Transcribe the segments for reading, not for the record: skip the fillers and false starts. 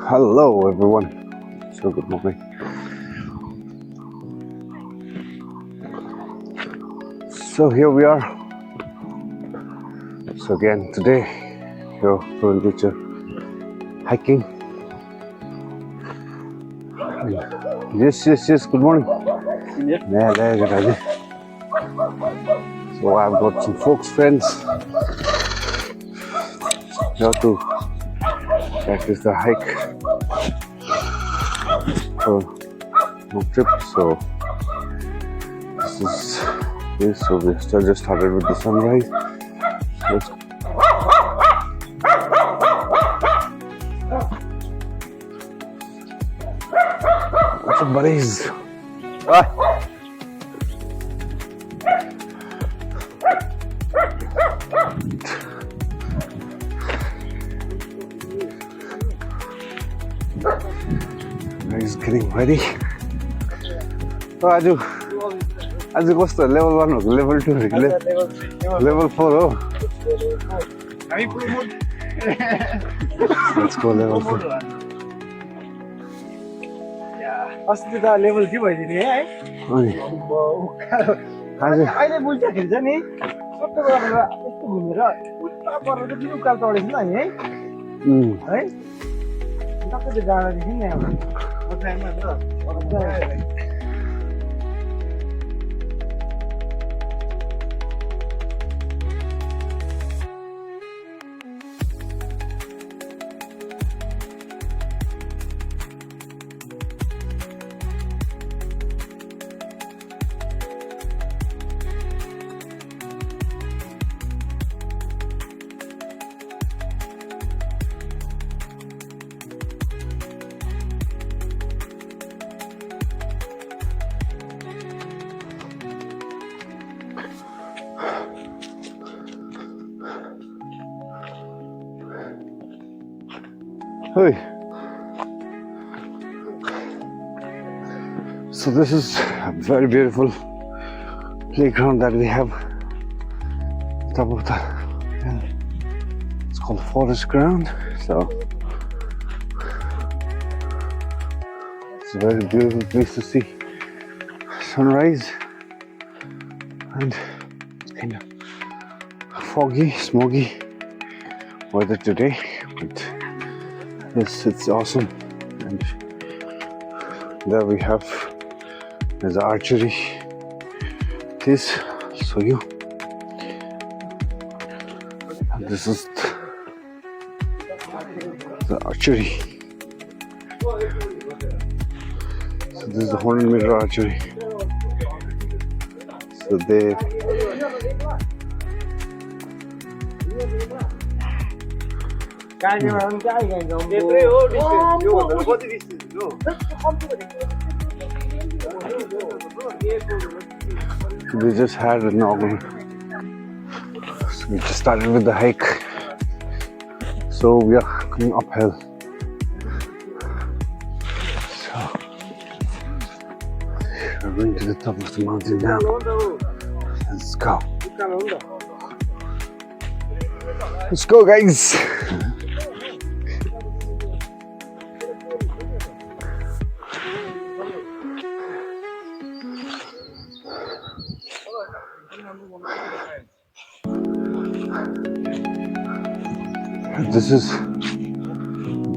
Hello everyone. So good morning. So here we are. So again today you're going to hiking. Yes. Good morning. Yeah, good idea. So I've got some folks friends here to practice the hike for no trip. So so we just started with the sunrise. Let's What's up, buddies? He's getting ready. So आज कस्तो level 1 हो level 2 हो level 4 हो Let's go level 4. अस्ति त level 3 भइदिने है अहिले बुझ्दाखेरि चाहिँ नि सबै गरेर यस्तो घुमेर उल्टा गरेर चाहिँ किन उकालो चढेछ नि है टक्कै त्यो डाँडा देखि नि अब Hey. So this is a very beautiful playground that we have on top of the hill. It's called Forest Ground. So it's a very beautiful place to see sunrise, and it's kind of foggy, smoky weather today, but yes, it's awesome. And there we have there's archery. This show you. And this is the archery. So this is the 100-meter archery. So they just had an normal. So we just started with the hike. So we are going uphill. So we're going to the top of the mountain now. Let's go. Let's go, guys. This is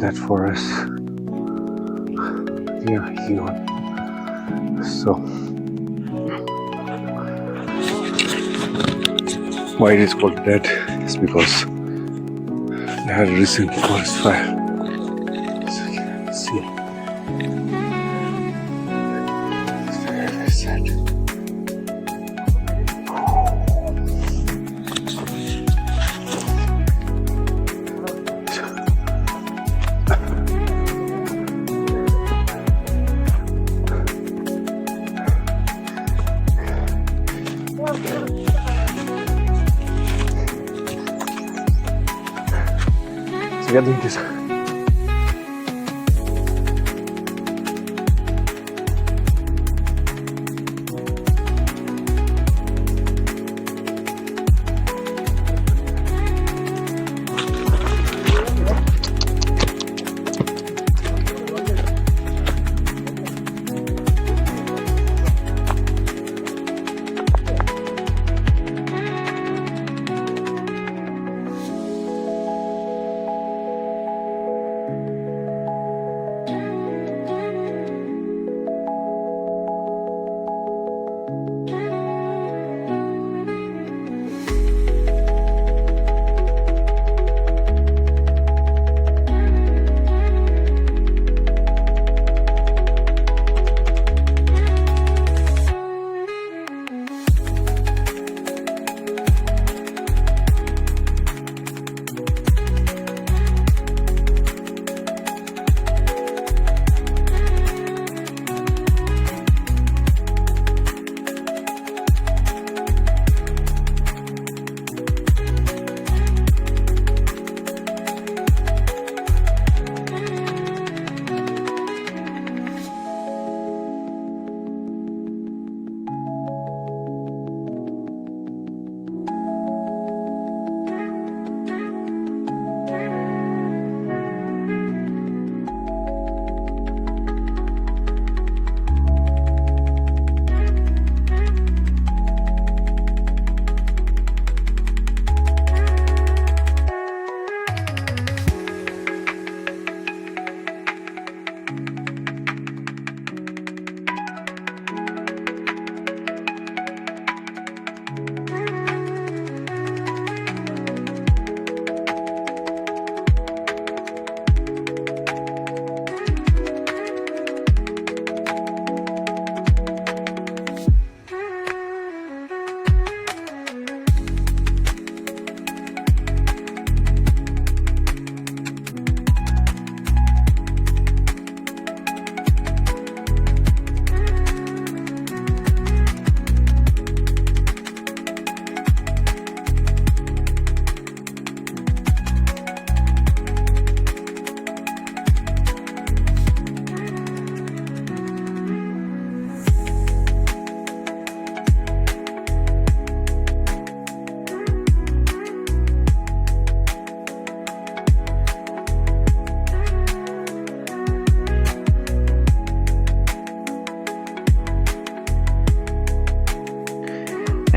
that forest near Huon. So why it is called that is because they had a recent forest fire. So you can see. It's very sad. So we are doing this.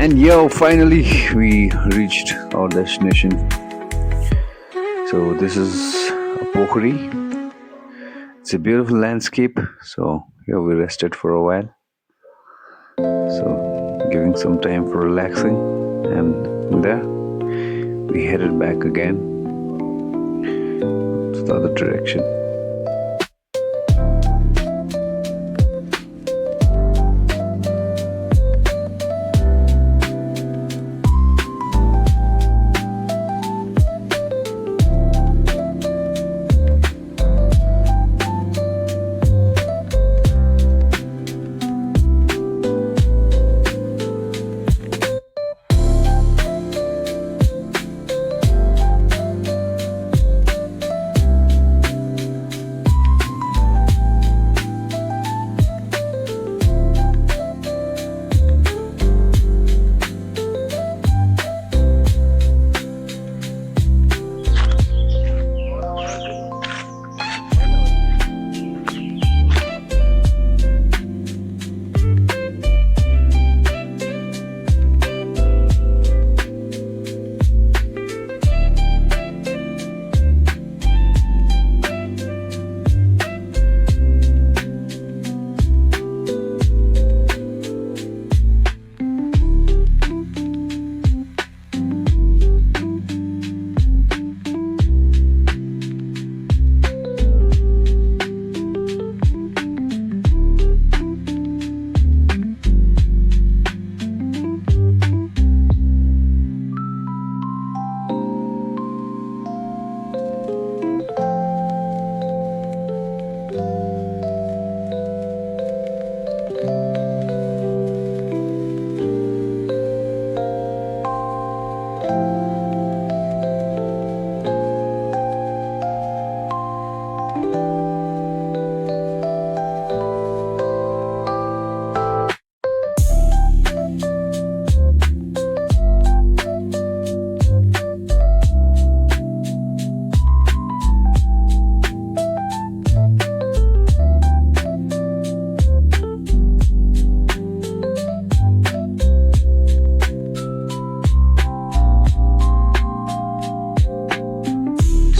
And yo, finally we reached our destination. So this is a Pokhari. It's a beautiful landscape. So here we rested for a while. So giving some time for relaxing, and from there we headed back again to the other direction.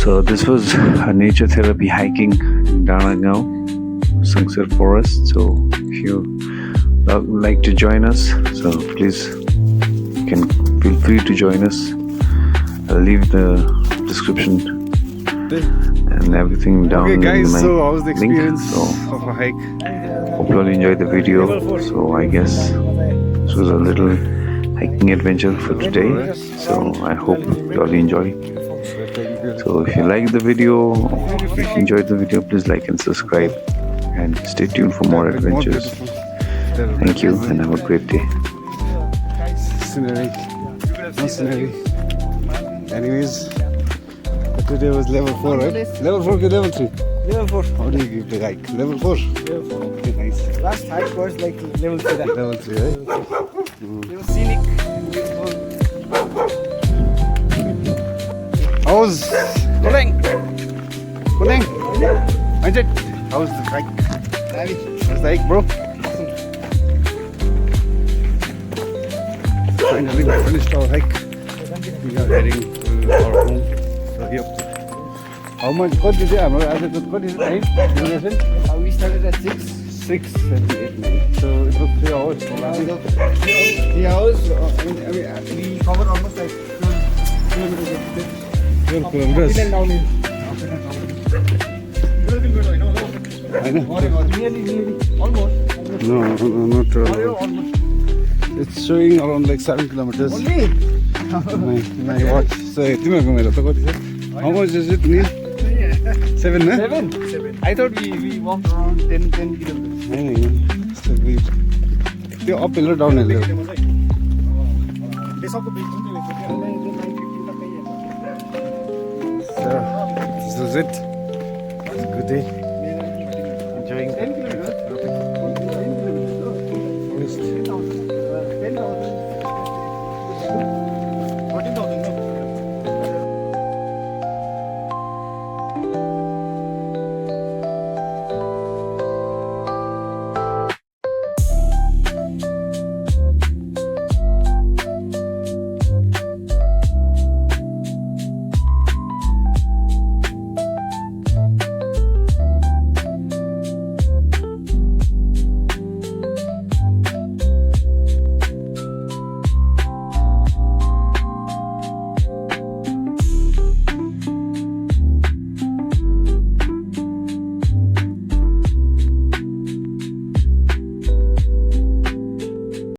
So this was a nature therapy hiking in Danagao, Sungsir Forest. So if you would like to join us, so please you can feel free to join us. I'll leave the description and everything down. Okay guys, in my so how was the experience link. of a hike? Hope you all enjoyed the video. So I guess this was a little hiking adventure for today. So I hope you all enjoy. So if you like the video, if you enjoyed the video, please like and subscribe, and stay tuned for more adventures. Thank you and have a great day. Scenery. No scenery. Anyways, today was level 4, right? Level 4 to level 3. Level 4. How do you give the hike? Level 4? Level 4. Okay, nice. Last hike was like level 3. Level 3, right? Level scenic. How's Kuning? Kuning? Manjit, how's the hike? How's the hike, bro? Finally, we finished our hike. We are heading to our home. So, yep. How much? What did you have? What is the time? Duration? We started at 6. 6, 7, 8, 9. So it was 3 hours. 3 hours. We covered almost like 12 kilometers. 12 kilometers. Downhill. I know. Nearly. Almost. No, not Almost. It's showing around like 7 kilometers. Only? My watch. So, how much is it, Neil? 7, no? 7. I thought we walked around 10 kilometers. No. So we uphill or downhill? So this is it. It's a good day. Enjoying.